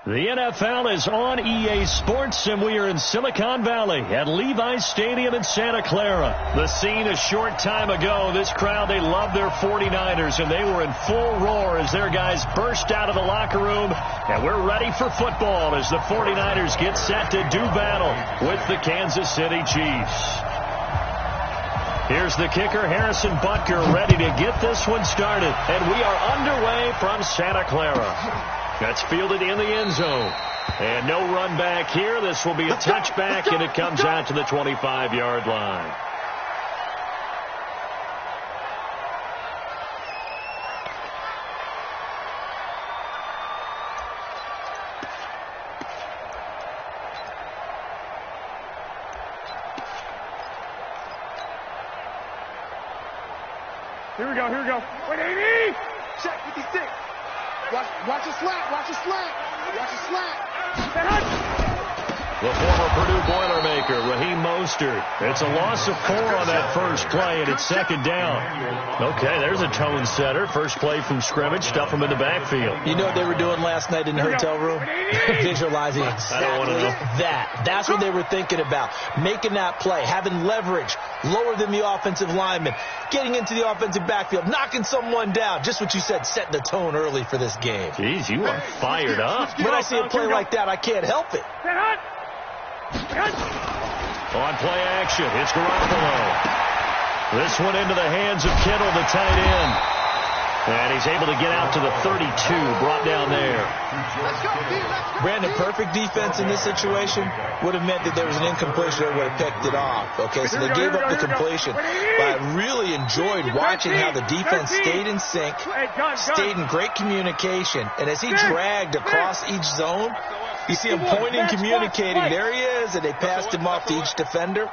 The NFL is on EA Sports, and we are in Silicon Valley at Levi's Stadium in Santa Clara. The scene a short time ago. This crowd, they love their 49ers, and they were in full roar as their guys burst out of the locker room. And we're ready for football as the 49ers get set to do battle with the Kansas City Chiefs. Here's the kicker, Harrison Butker, ready to get this one started. And we are underway from Santa Clara. That's fielded in the end zone. And no run back here. This will be a touchback, and it comes out to the 25-yard line. Here we go, here we go. Wait, Amy! Check 56. Watch the slant, watch the slant, watch the slant. The former Purdue Boilermaker, Raheem Mostert. It's a loss of 4 on that first play, and it's second down. Okay, there's a tone setter. First play from scrimmage, stuff him in the backfield. You know what they were doing last night in the hotel room? Visualizing exactly that. That's what they were thinking about. Making that play, having leverage, lower than the offensive lineman, getting into the offensive backfield, knocking someone down. Just what you said, setting the tone early for this game. Jeez, you are fired up. When I see a play like that, I can't help it. On play action, it's Garoppolo. This one into the hands of Kittle, the tight end. And he's able to get out to the 32, brought down there. Brandon, perfect defense in this situation would have meant that there was an incompletion that would have picked it off. Okay, so they gave up the completion. But I really enjoyed watching how the defense stayed in sync, stayed in great communication. And as he dragged across each zone, you see him pointing, communicating. There he is, and they passed him off to each defender.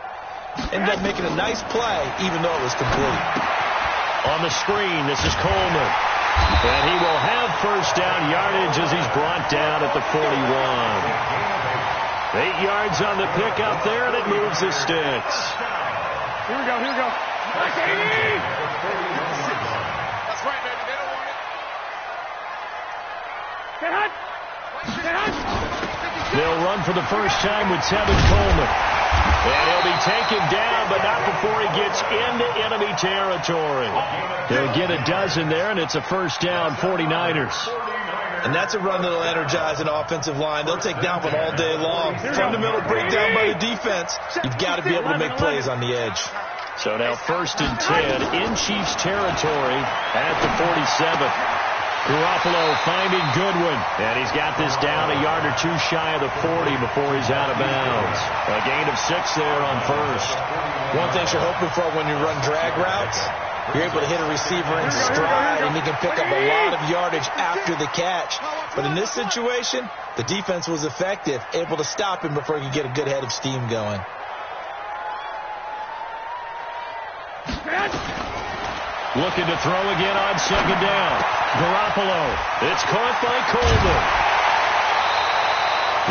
Ended up making a nice play, even though it was complete. On the screen, this is Coleman. And he will have first down yardage as he's brought down at the 41. 8 yards on the pickup there, and it moves the sticks. Here we go, here we go. That's right, baby. They don't want it. Get hot. Get hot. They'll run for the first time with Tevin Coleman. And he'll be taken down, but not before he gets into enemy territory. He'll get a dozen there, and it's a first down, 49ers. And that's a run that'll energize an offensive line. They'll take down one all day long. Fundamental breakdown by the defense. You've got to be able to make plays on the edge. So now 1st and 10 in Chiefs territory at the 47. Garoppolo finding Goodwin, and he's got this down a yard or two shy of the 40 before he's out of bounds. A gain of 6 there on first. One thing you're hoping for when you run drag routes, you're able to hit a receiver in stride, and he can pick up a lot of yardage after the catch. But in this situation, the defense was effective, able to stop him before he could get a good head of steam going. Looking to throw again on second down. Garoppolo. It's caught by Coleman.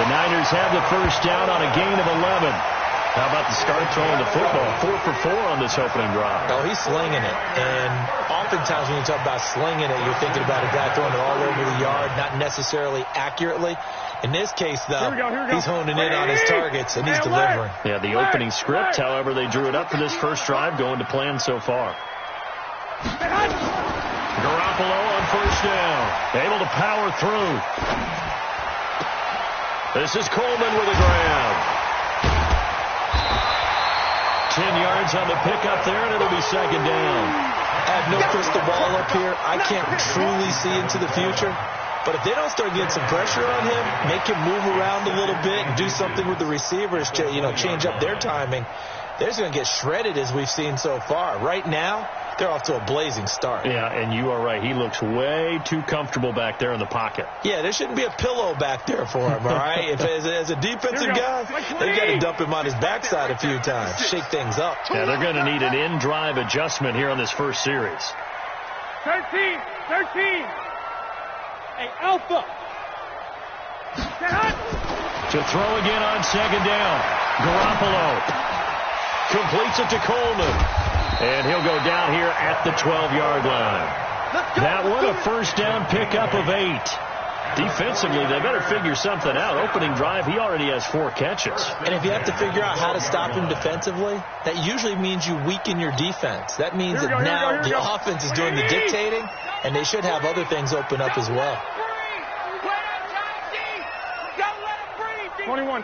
The Niners have the first down on a gain of 11. How about the start throwing the football? 4 for 4 on this opening drive. Oh, he's slinging it. And oftentimes when you talk about slinging it, you're thinking about a guy throwing it all over the yard, not necessarily accurately. In this case, though, he's honing in on his targets, and he's delivering. Yeah, the opening script, however, they drew it up for this first drive, going to plan so far. Garoppolo on first down. Able to power through. This is Coleman with a grab. 10 yards on the pickup there, and it'll be second down. I have no crystal ball up here. I can't truly see into the future. But if they don't start getting some pressure on him, make him move around a little bit and do something with the receivers to, change up their timing, they're just going to get shredded as we've seen so far. Right now, they're off to a blazing start. Yeah, and you are right. He looks way too comfortable back there in the pocket. Yeah, there shouldn't be a pillow back there for him, all right? If as a defensive guy, they've got to dump him on his backside a few times, shake things up. Yeah, they're going to need an in-drive adjustment here on this first series. 13. Hey, Alpha. To throw again on second down. Garoppolo completes it to Coleman. And he'll go down here at the 12-yard line. That one a first down pickup of 8. Defensively, they better figure something out. Opening drive, he already has 4 catches. And if you have to figure out how to stop him defensively, that usually means you weaken your defense. That means that now the offense is doing the dictating, and they should have other things open up as well. 21.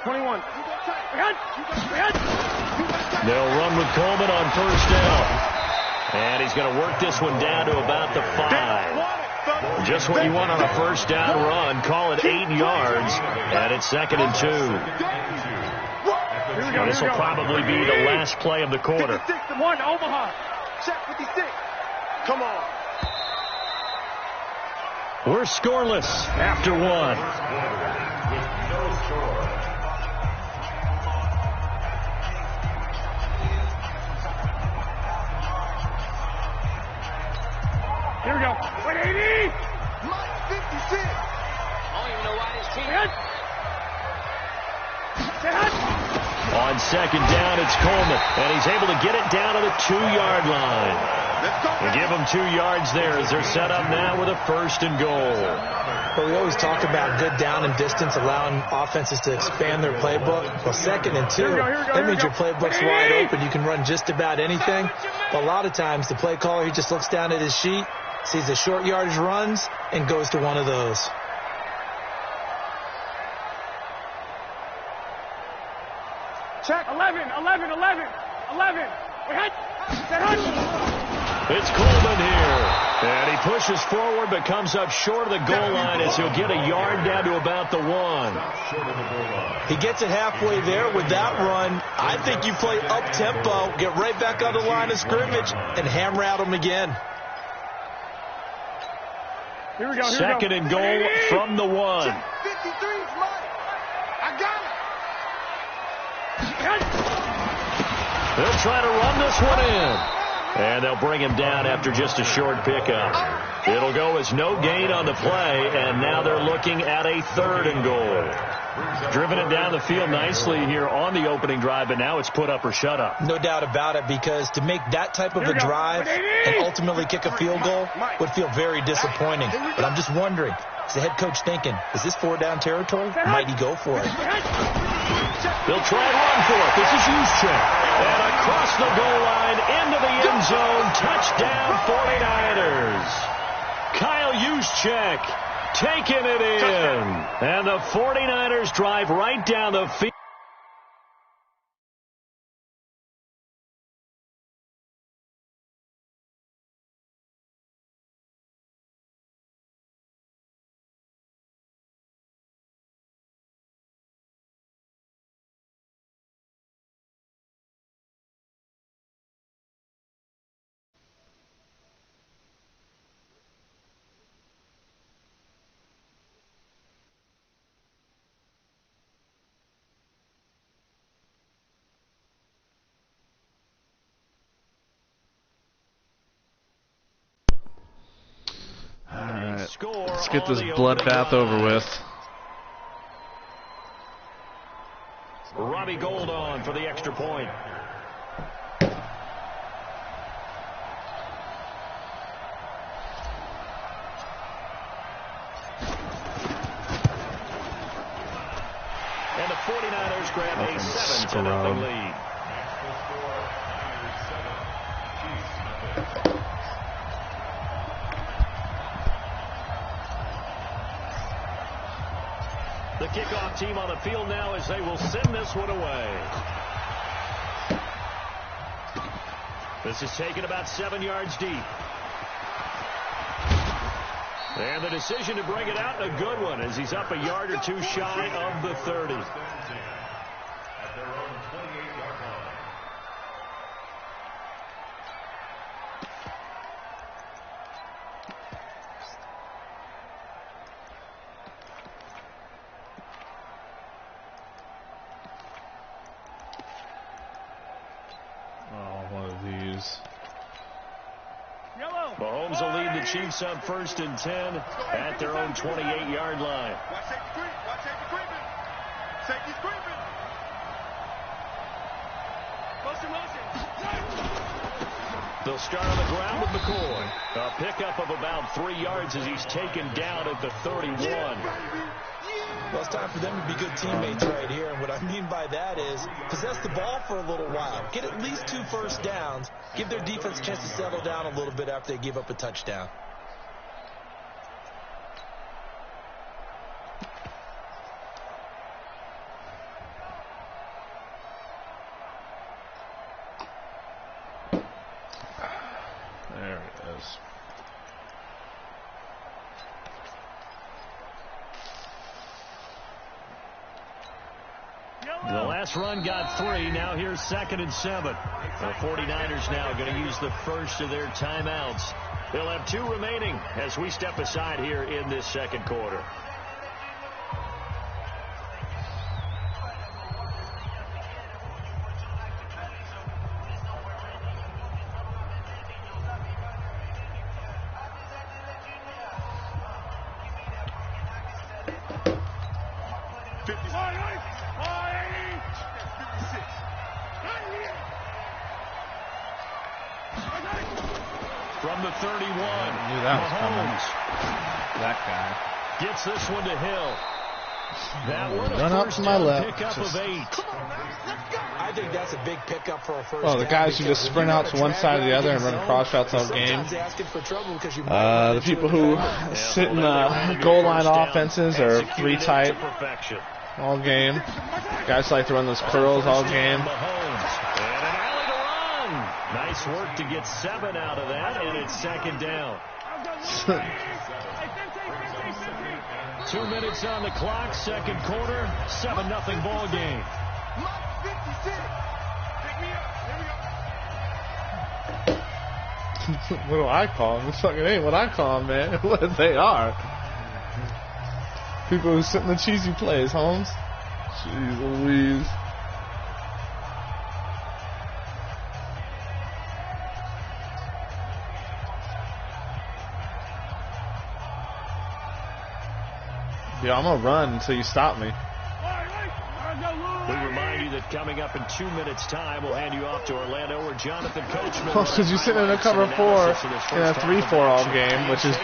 They'll run with Coleman on first down. And he's going to work this one down to about the 5. Just what you want on a first down run. Call it 8 yards. And it's 2nd and 2. This will probably be the last play of the quarter. 56-1, Omaha. Check 56. Come on. We're scoreless after 1. Here we go. 180. Mike 56. I don't even know why this team. On second down, it's Coleman, and he's able to get it down to the 2-yard line. They give him 2 yards there as they're set up now with a 1st and goal. Well, we always talk about good down and distance, allowing offenses to expand their playbook. Well, 2nd and 2, that means your playbook's wide open. You can run just about anything. But a lot of times, the play caller, he just looks down at his sheet, sees the short yardage runs, and goes to one of those. Check. 11. It's Coleman here. And he pushes forward but comes up short of the goal line as he'll get a yard down to about the 1. He gets it halfway there with that run. I think you play up-tempo, get right back on the line of scrimmage, and hammer at him again. Here we go. 2nd and goal from the 1. 53's mine. I got it. They'll try to run this one in. And they'll bring him down after just a short pickup. It'll go as no gain on the play, and now they're looking at a 3rd and goal. Driven it down the field nicely here on the opening drive, but now it's put up or shut up. No doubt about it, because to make that type of a drive and ultimately kick a field goal would feel very disappointing. But I'm just wondering, is the head coach thinking, is this 4-down territory? Might he go for it? They'll try and run for it. This is Juszczyk. And across the goal line into the end zone. Touchdown 49ers. Kyle Juszczyk taking it in. And the 49ers drive right down the field. Let's get this bloodbath over with. Robbie Gould on for the extra point. And the 49ers grab a 7-0 lead. The kickoff team on the field now as they will send this one away. This is taken about 7 yards deep. And the decision to bring it out, a good one, as he's up a yard or 2 shy of the 30. Mahomes will lead the Chiefs up 1st and 10 at their own 28-yard line. Watch safety creep. Watch safety creeping. Safety's creeping. Motion. They'll start on the ground with McCoy. A pickup of about 3 yards as he's taken down at the 31. Well, it's time for them to be good teammates right here. And what I mean by that is possess the ball for a little while. Get at least 2 first downs. Give their defense a chance to settle down a little bit after they give up a touchdown. There it is. The last run got 3. Now here's 2nd and 7. The 49ers now going to use the first of their timeouts. They'll have 2 remaining as we step aside here in this second quarter. From the 31, I knew that was coming. That guy gets this one to Hill. That one Run up to my left. Pickup of 8. I think that's a big pickup for a first Oh, the down guys who just because sprint out to one side or the other and run cross routes all game. The people who sit in goal line offenses are 3 tight all game. Guys like to run those curls all game. Nice work to get 7 out of that, and it's 2nd down. 2 minutes on the clock, second quarter, 7-0 ball game. What do I call them? This fucking ain't what I call them, man. What they are. People who sit in the cheesy plays, Holmes. Jeez Louise. Yeah, I'm gonna run until you stop me. We remind you that coming up in 2 minutes' time, we'll hand you off to Orlando or Jonathan Coachman. Because you're sitting in a cover 4 in a 3-4 all game, which is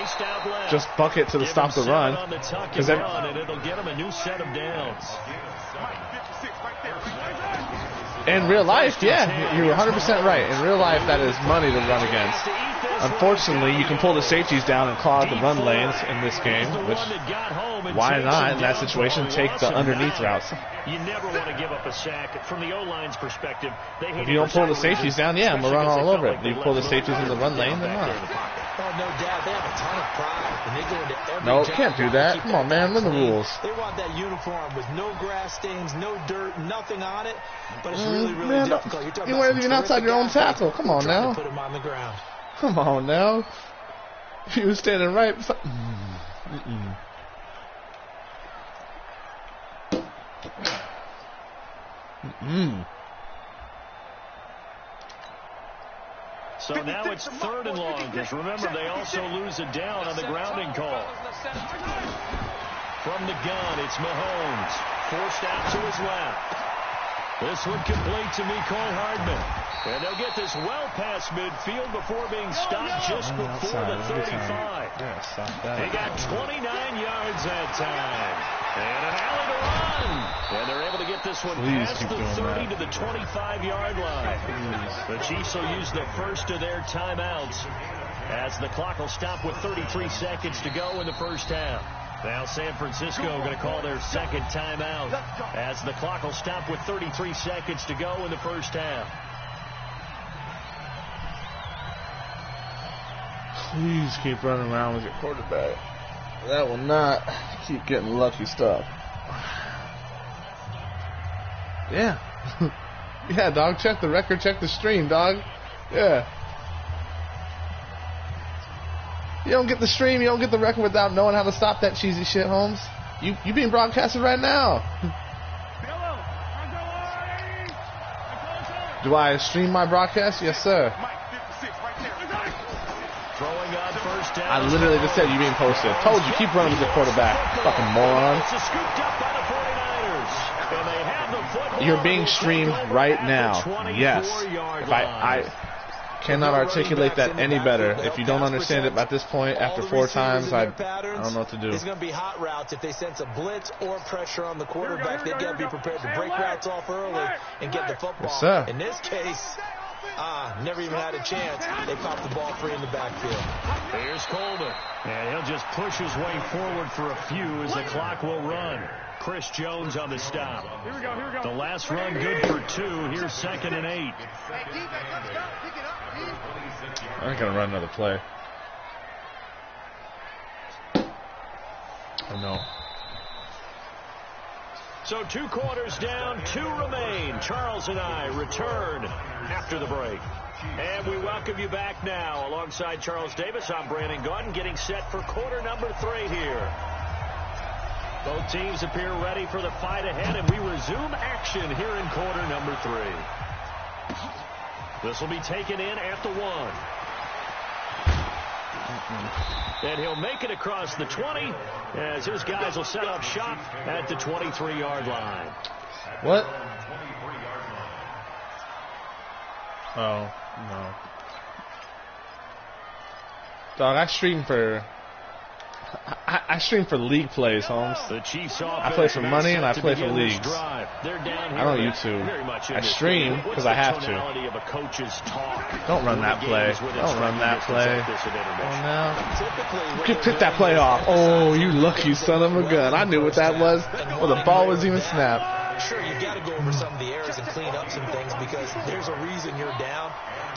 just bucket to the stop the run. Because and it'll get them a new set of downs. In real life, yeah, you're 100% right. In real life, that is money to run against. Unfortunately, you can pull the safeties down and clog the run lanes in this game, which, why not, in that situation, take the underneath routes. You never want to give up a sack. From the O-line's perspective, if you don't pull the safeties down, yeah, I'm going to run all over it. If you pull the safeties in the run lane, then not. Oh, no doubt. They have a ton of pride, and they go into every No, can't do that. Come on, man, learn the rules. They want that uniform with no grass stains, no dirt, nothing on it, but it's really, really man, difficult. You weren't even outside your own tackle. Come on now. Put him on the ground. Come on now. He was standing right. So now it's 3rd and long, because remember, they also lose a down on the grounding call. From the gun, it's Mahomes. Forced out to his left. This one complete to Mecole Hardman. And they'll get this well past midfield before being stopped just before the 35. They got 29 yards that time. And an alley to run. And they're able to get this one past the 30 to the 25-yard line. The Chiefs will use the first of their timeouts as the clock will stop with 33 seconds to go in the first half. Now San Francisco going to call their second timeout as the clock will stop with 33 seconds to go in the first half. Please keep running around with your quarterback. That will not keep getting lucky stuff. Yeah. Yeah, dog. Check the record. Check the stream, dog. Yeah. You don't get the stream. You don't get the record without knowing how to stop that cheesy shit, Holmes. You being broadcasted right now. Do I stream my broadcast? Yes, sir. I literally just said you being posted. Told you, keep running with the quarterback. Fucking moron. You're being streamed right now. Yes. Cannot articulate that any better. If you don't understand it at this point, after 4 times, I don't know what to do. It's going to be hot routes. If they sense a blitz or pressure on the quarterback, they got to be prepared to break routes off early and get the football. Yes, sir. In this case, never even had a chance. They popped the ball free in the backfield. Here's Coleman. And he'll just push his way forward for a few as the clock will run. Chris Jones on the stop. Here we go. The last run good for 2. Here's 2nd and 8. I ain't going to run another play. Oh, no. So 2 quarters down, 2 remain. Charles and I return after the break. And we welcome you back now. Alongside Charles Davis, I'm Brandon Gaudin, getting set for quarter number 3 here. Both teams appear ready for the fight ahead, and we resume action here in quarter number 3. This will be taken in at the 1. And he'll make it across the 20 as his guys will set up shop at the 23-yard line. What? Oh, no. Dog, I stream for league plays, Holmes. The Chiefs I play for money and I play for leagues. I don't YouTube. I stream because I have to. Don't run that play. Don't run that play. Oh, no. You could pick that play off. Oh, you lucky son of a gun. I knew what that was before the ball was even snapped. Sure, you've got to go over some of the errors and clean up some things because there's a reason you're down.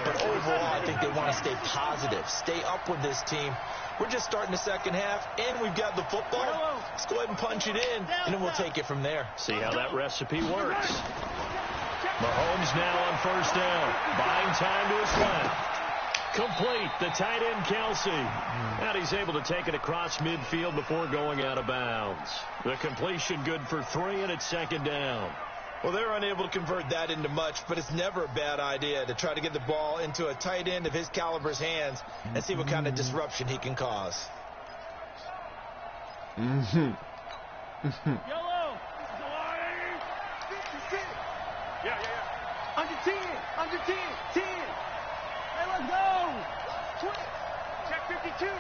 But overall, I think they want to stay positive, stay up with this team. We're just starting the second half, and we've got the football. Let's go ahead and punch it in, and then we'll take it from there. See how that recipe works. Mahomes now on 1st down. Buying time to his left. Complete, the tight end Kelsey. And he's able to take it across midfield before going out of bounds. The completion good for 3, and it's 2nd down. Well, they're unable to convert that into much, but it's never a bad idea to try to get the ball into a tight end of his caliber's hands and see what kind of disruption he can cause. Yellow. Yeah. Under 10. 10. Hey, let's go. Check 52.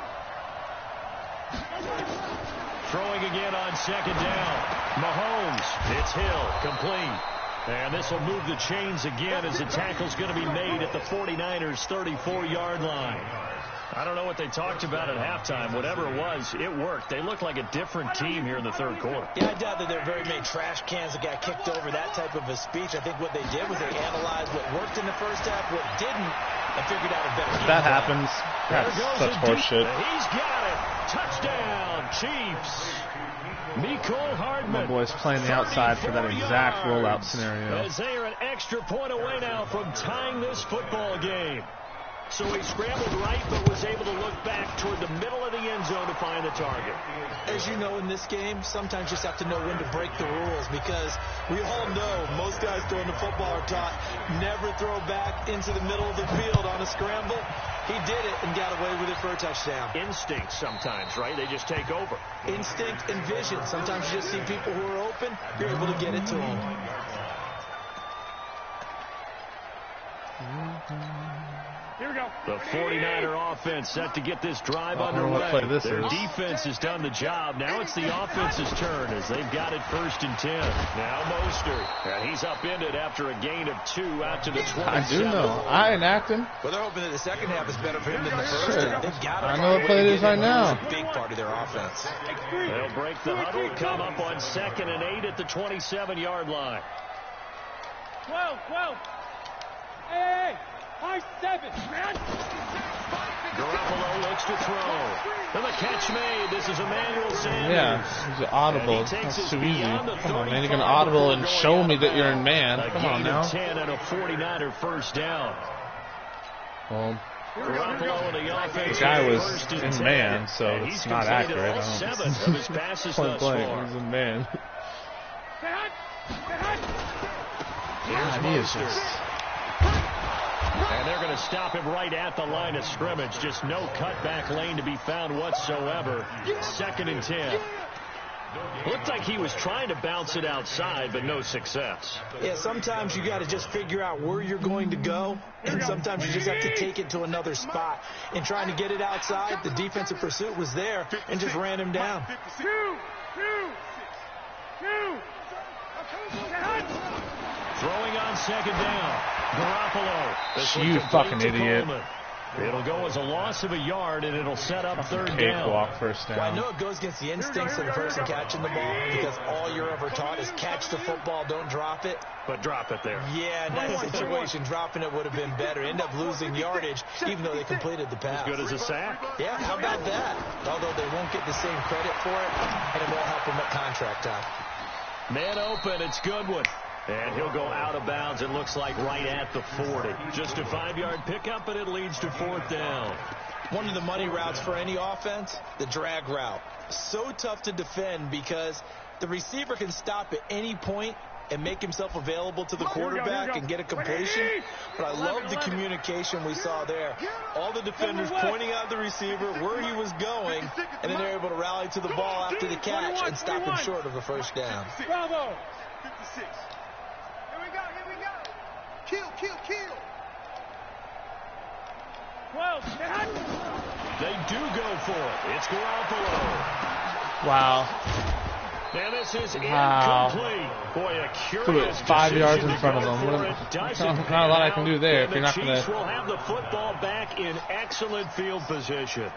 Throwing again on 2nd down. Mahomes, it's Hill, complete. And this will move the chains again as the tackle's going to be made at the 49ers' 34-yard line. I don't know what they talked about at halftime. Whatever it was, it worked. They look like a different team here in the 3rd quarter. Yeah, I doubt that there are very many trash cans that got kicked over, that type of a speech. I think what they did was they analyzed what worked in the first half, what didn't, and figured out a better game. That happens. That's such horseshit. He's got it. Touchdown, Chiefs. Mecole Hardman. My boy's playing the outside for that exact rollout scenario. As they are an extra point away now from tying this football game. So he scrambled right, but was able to look back toward the middle of the end zone to find the target. As you know, in this game, sometimes you just have to know when to break the rules because we all know most guys throwing the football are taught never throw back into the middle of the field on a scramble. He did it and got away with it for a touchdown. Instinct sometimes, right? They just take over. Instinct and vision. Sometimes you just see people who are open, you're able to get it to them. Here we go. The 49er offense set to get this drive underway. Their defense has done the job. Now it's the offense's turn as they've got it 1st and 10. Now Mostert. And he's upended after a gain of 2 out to the 27. I do know. I ain't acting. Well, they're hoping that the second half is better for him than the first. Sure. They've got I know what play it is right now. It's a big part of their offense. They'll break the huddle, come up on 2nd and 8 at the 27-yard line. 12. Hey. High 7, man. Garoppolo looks to throw. And the catch made. This is Emmanuel Sanders. Yeah, he's audible. That's too easy. Come on, man. You're going to audible and show me that you're in man. Come on now. 10 and a 49er 1st down. Well, Garoppolo in the offense. the guy was in man, so it's not accurate. I 7 of his passes thus far. He's in man. Here's He is just... And they're going to stop him right at the line of scrimmage. Just no cutback lane to be found whatsoever. 2nd and 10. Looked like he was trying to bounce it outside, but no success. Yeah, sometimes you got to just figure out where you're going to go, and sometimes you just have to take it to another spot. In trying to get it outside, the defensive pursuit was there and just ran him down. Throwing on second down. Garoppolo. You fucking idiot. It'll go as a loss of a yard, and it'll set up third down. Cakewalk first down. Well, I know it goes against the instincts of the person catching the ball because all you're ever taught is catch the football, don't drop it. But drop it there. Yeah, in that situation, dropping it would have been better. End up losing yardage, even though they completed the pass. As good as a sack? Yeah, how about that? Although they won't get the same credit for it, and it won't help them at contract time. Man open, it's Goodwin. And he'll go out of bounds, it looks like right at the 40. Just a 5-yard pickup, and it leads to fourth down. One of the money routes for any offense, the drag route. So tough to defend because the receiver can stop at any point and make himself available to the quarterback and get a completion. But I love the communication we saw there. All the defenders pointing out the receiver, where he was going, and then they're able to rally to the ball after the catch and stop him short of a first down. Bravo. 56. Here we go. Kill. 12. They do go for it. It's Garoppolo. Wow. And this is incomplete. Boy, a curious 5 yards in decision front of to them. go for it. Not a lot I can do there if you're not going Chiefs to. will have the football back in excellent field position.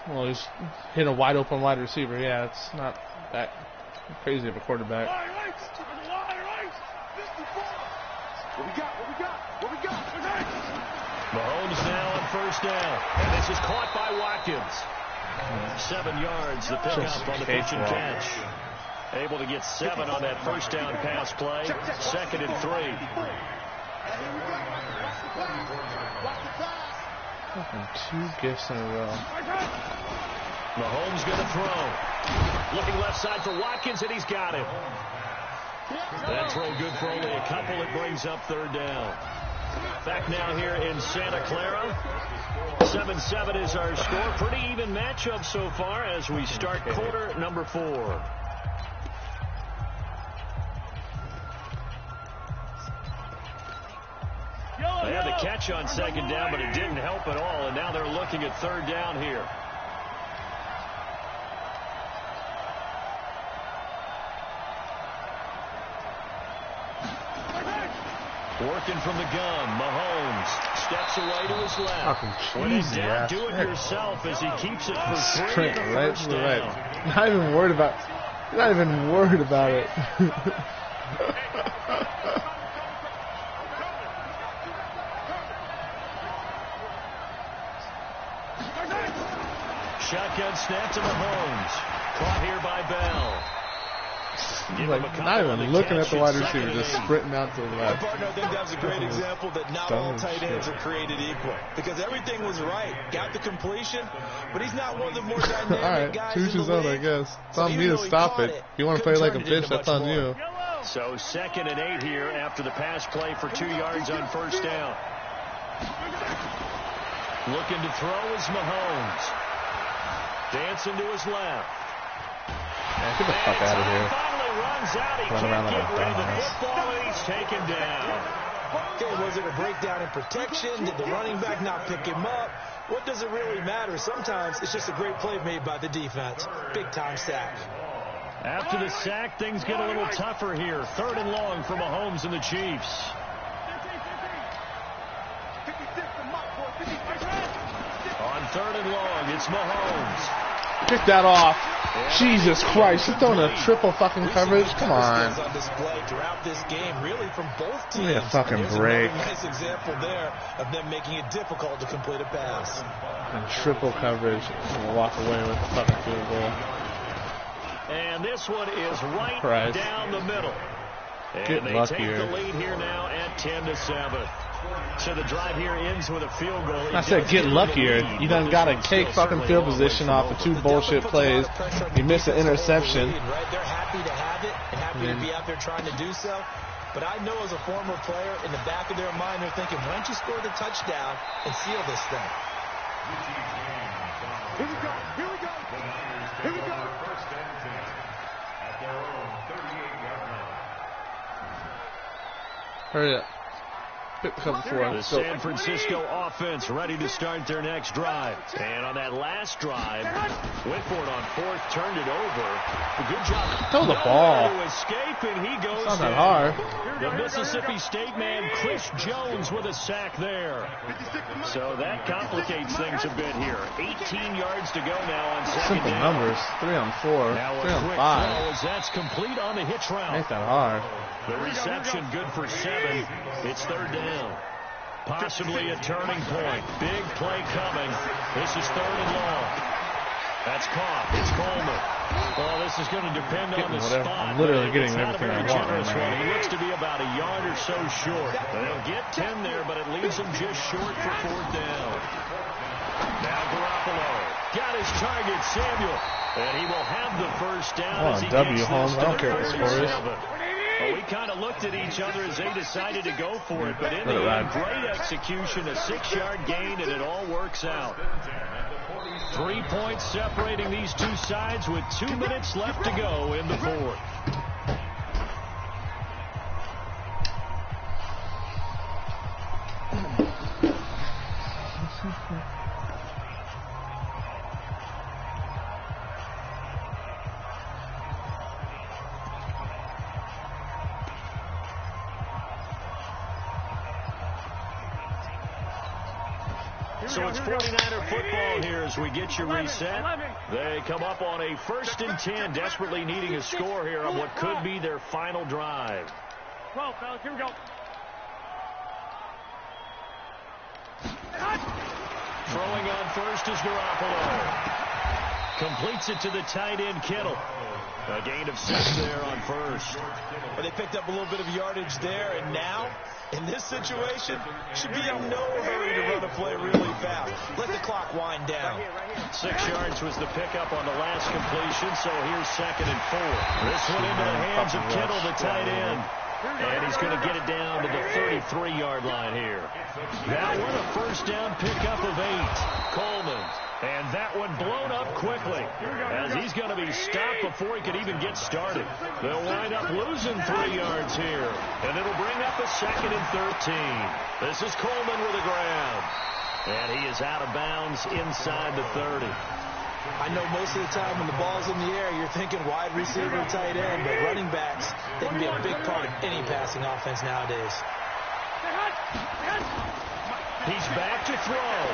Well, he's hit a wide open wide receiver. Yeah, it's not that crazy of a quarterback. What we got? Mahomes now on first down. And this is caught by Watkins. 7 yards, the pickup on the pitch and catch. Able to get 7 on that first down pass play. 2nd and 3. Two gifts in a row. Mahomes going to throw. Looking left side for Watkins, and he's got him. That throw good for only a couple. It brings up third down. Back now here in Santa Clara. 7-7 is our score. Pretty even matchup so far as we start quarter number 4. They had the catch on second down, but it didn't help at all, and now they're looking at third down here. Working from the gun, Mahomes steps away to his left. When he's down, do it yourself as he keeps it for 3 and a first down. Not even worried about. Not even worried about it. Shotgun snap to Mahomes. Caught here by Bell. Like, not even looking at the wide receiver, just sprinting out to the left. Partner, I think that was a great example that not all tight ends are created equal. Because everything was right. Got the completion, but he's not one of the more dynamic guys in the league. All right, I guess. It's on me to stop it. If you want to play like a fish, that's on you. So 2nd and 8 here after the pass play for 2 yards on first down. Looking to throw is Mahomes. Dancing to his left. Yeah, get the fuck out of here. Finally runs out. He can't get rid of the football, and he's taken down. Okay, was it a breakdown in protection? Did the running back not pick him up? What does it really matter? Sometimes it's just a great play made by the defense. Big-time sack. After the sack, things get a little tougher here. 3rd and long for Mahomes and the Chiefs. On 3rd and long, it's Mahomes. Pick that off. Jesus Christ, you're throwing a triple fucking coverage? Come on. On display throughout this game, really from both teams. Give me a fucking break. A nice example there of them making it difficult to complete a pass. And triple coverage. I'm gonna walk away with a fucking field goal. And this one is right down the middle. And they take the lead here now at 10-7. So the drive here ends with a field goal. I said get luckier. You done got to take fucking field position off of 2 bullshit plays. You missed an interception. They're happy to have it and happy to be out there trying to do so. But I know as a former player, in the back of their mind, they're thinking, why don't you score the touchdown and seal this thing? Here we go. Hurry up. Pick the cover 4. The San Francisco offense ready to start their next drive. And on that last drive, went for it on 4th, turned it over. Good job. Throw the ball. To escape, and he goes It's not that down. hard. The Mississippi State man, Chris Jones, with a sack there. So that complicates things a bit here. 18 yards to go now on second Simple down. numbers. 3 on 4. Now 3 a on quick 5. throw as that's complete on the hitch route. Ain't that hard. The reception good for 7. It's 3rd down. Possibly a turning point. Big play coming. This is 3rd and long. That's caught. It's Coleman. Well, this is going to depend on the spot. I'm literally getting everything I want right One. now. He looks to be about a yard or so short. They'll get 10 there, but it leaves him just short for 4th down. Now Garoppolo got his target, Samuel, and he will have the first down. Oh, as he W, gets Holmes. this I don't to care what the score is. 47. Well, we kind of looked at each other as they decided to go for it, but in the Let it end, great execution, a 6-yard gain, and it all works out. 3 points separating these two sides with 2 minutes left to go in the 4th. So it's 49er football here as we get you reset. They come up on a 1st and 10, desperately needing a score here on what could be their final drive. 12, fellas, here we go. Throwing on first is Garoppolo. Completes it to the tight end, Kittle. A gain of 6 there on first. But they picked up a little bit of yardage there, and now, in this situation, should be in no hurry to run a play really fast. Let the clock wind down. 6 yards was the pickup on the last completion, so here's 2nd and 4. This one into the hands of Kittle, the tight end. And he's going to get it down to the 33-yard line here. That one a first down pickup of 8. Coleman. And that one blown up quickly as he's going to be stopped before he could even get started. They'll wind up losing 3 yards here. And it'll bring up a 2nd and 13. This is Coleman with a grab. And he is out of bounds inside the 30. I know most of the time when the ball's in the air, you're thinking wide receiver, tight end, but running backs, they can be a big part of any passing offense nowadays. He's back to throw.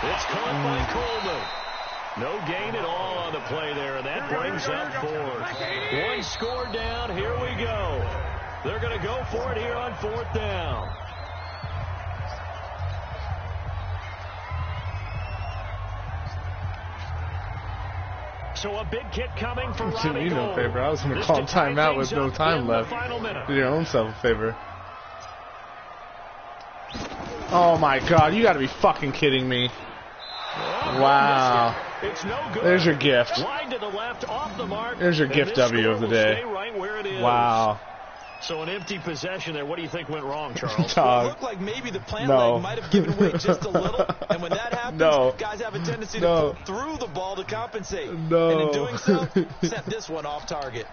It's caught by Coleman. No gain at all on the play there, and that brings up 4th. 1 score down. Here we go. They're going to go for it here on 4th down. So a big kick coming for You Robbie do me no Gould. favor. I was going to This call tie timeout things with no up time in the left. final minute. Do your own self a favor. Oh my God! You got to be fucking kidding me! Wow. It's no good. There's your gift. Wide to the left, off the mark. There's your and gift this W score of the will day. stay right where it is. Wow. So an empty possession there. What do you think went wrong, Charles? Well, it looked like maybe the plant leg might have given way just a little, and when that happens, guys have a tendency to pull through the ball to compensate. And in doing so, set this one off target.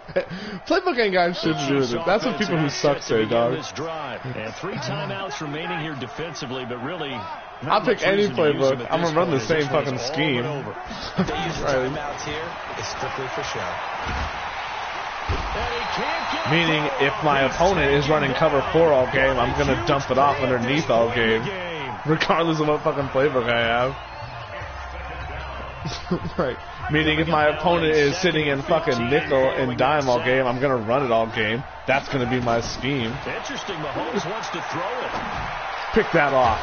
Playbook ain't got shit to do with it. That's what people who suck say, dog. This drive. And 3 timeouts remaining here defensively, but really I'll pick any playbook. I'm going to run the same fucking scheme. They use timeouts here. It's strictly for show. Meaning, if my opponent is running cover 4 all game, I'm going to dump it off underneath all game. Regardless of what fucking playbook I have. Right. Meaning, if my opponent is sitting in fucking nickel and dime all game, I'm going to run it all game. That's going to be my scheme. Interesting. Mahomes wants to throw it. Pick that off.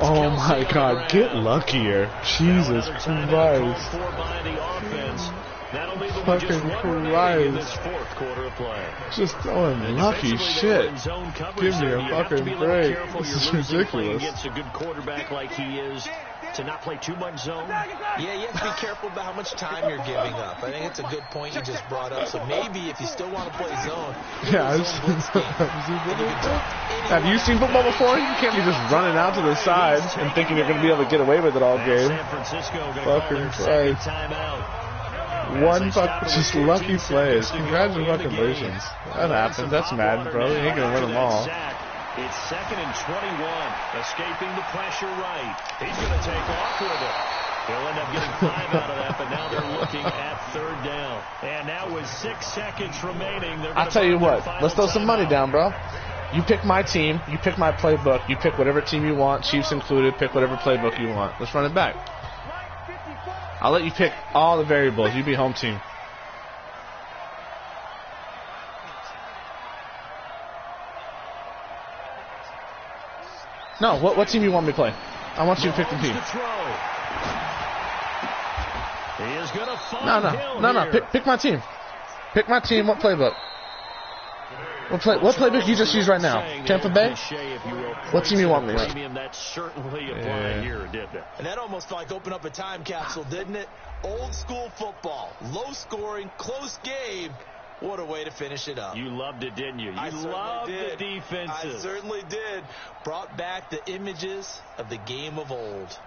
Oh my God, get luckier. Jesus Christ. Fucking Christ. Just throwing lucky shit. Give me a fucking break. This is ridiculous. Against a good quarterback like he is, to not play too much zone. Yeah, you have to be careful about how much time you're giving up. I think it's a good point you just brought up. So maybe if you still want to play zone, have you seen football before? You can't be just running out to the sides and thinking you're going to be able to get away with it all game. San Francisco fucking Christ. timeout. Just lucky plays. Congratulations. That happens. That's Madden, bro. You ain't gonna win them all. It's 2nd and 21. Escaping the pressure right. He's going to take off with it. He'll end up getting 5 out of that, but now they're looking at 3rd down. And now with 6 seconds remaining, I'll tell you what. Let's throw some money down, bro. You pick my team. You pick my playbook. You pick whatever team you want, Chiefs included. Pick whatever playbook you want. Let's run it back. I'll let you pick all the variables. You be home team. No, what team you want me to play? I want you to pick the team. No. Pick my team. Pick my team. What playbook? What playbook you just used right now? Tampa Bay? What team you want me on? That's certainly applied here, didn't it? And that almost like opened up a time capsule, didn't it? Old school football. Low scoring, close game. What a way to finish it up. You loved it, didn't you? You loved the defenses. I certainly did. Brought back the images of the game of old.